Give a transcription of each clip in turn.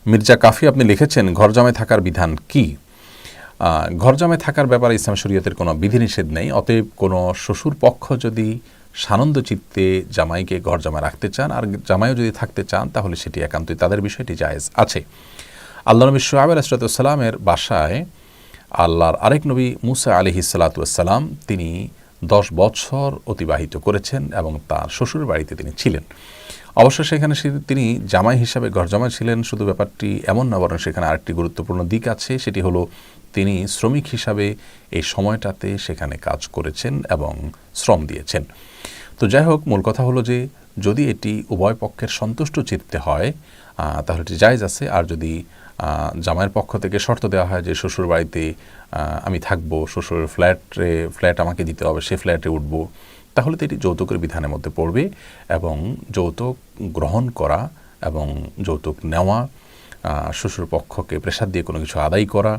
মির্জা কাফি আপনি লিখেছেন, ঘর জামাই থাকার বিধান কি? ঘর জামাই থাকার ব্যাপারে ইসলাম শরীয়তের কোনো বিধিনিষেধ নেই। অতএব কোনো শ্বশুর পক্ষ যদি সানন্দ চিত্তে জামাইকে ঘর জামাই রাখতে চান আর জামাইও যদি থাকতে চান, তাহলে সেটি একান্তই তাদের বিষয়টি জায়েজ আছে। আল্লাহ নবী শুআয়ব আলাইহিস সালামের বাসায় আল্লাহর আরেক নবী মুসা আলাইহিস সালাম তিনি 10 বছর অতিবাহিত করেছেন এবং তার শ্বশুর বাড়িতে তিনি ছিলেন। অবশ্য সেখানে তিনি জামাই হিসাবে ঘর জামাই ছিলেন শুধু ব্যাপারটি এমন না, বরং সেখানে আরেকটি গুরুত্বপূর্ণ দিক আছে। সেটি হলো তিনি শ্রমিক হিসাবে এই সময়টাতে সেখানে কাজ করেছেন এবং শ্রম দিয়েছেন। তো যাই হোক, মূল কথা হলো যে যদি এটি উভয় পক্ষের সন্তুষ্ট চিত্তে হয় তাহলে এটি জায়েজ আছে। আর যদি জামাইয়ের পক্ষ থেকে শর্ত দেওয়া হয় যে শ্বশুর বাড়িতে আমি থাকবো, শ্বশুরের ফ্ল্যাট আমাকে দিতে হবে, সে ফ্ল্যাটে উঠবো, তাহলে তো এটি যৌতুকের বিধানের মধ্যে পড়বে। এবং যৌতুক গ্রহণ করা এবং যৌতুক নেওয়া, শ্বশুর পক্ষকে প্রেসার দিয়ে কোনো কিছু আদায় করা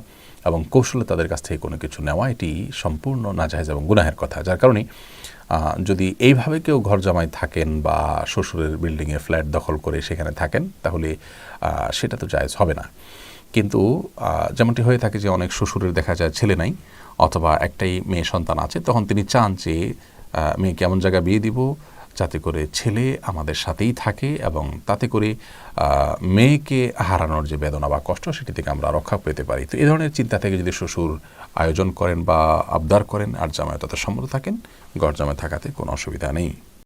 এবং কৌশলে তাদের কাছ থেকে কোনো কিছু নেওয়া, এটি সম্পূর্ণ নাজায়েজ এবং গুনাহের কথা। যার কারণে যদি এইভাবে কেউ ঘর জামাই থাকেন বা শ্বশুরের বিল্ডিংয়ে ফ্ল্যাট দখল করে সেখানে থাকেন, তাহলে সেটা তো জায়েজ হবে না। কিন্তু যেমনটি হয়ে থাকে যে অনেক শ্বশুরের দেখা যায় ছেলে নাই অথবা একটাই মেয়ে সন্তান আছে, তখন তিনি চান যে মেয়েকে এমন জায়গায় বিয়ে দিব যাতে করে ছেলে আমাদের সাথেই থাকে এবং তাতে করে মেয়েকে হারানোর যে বেদনা বা কষ্ট, সেটি থেকে আমরা রক্ষা পেতে পারি। তো এই ধরনের চিন্তা থেকে যদি শ্বশুর আয়োজন করেন বা আবদার করেন আর জামাই তাতে সম্মত থাকেন, ঘর জামাই থাকাতে কোনো অসুবিধা নেই।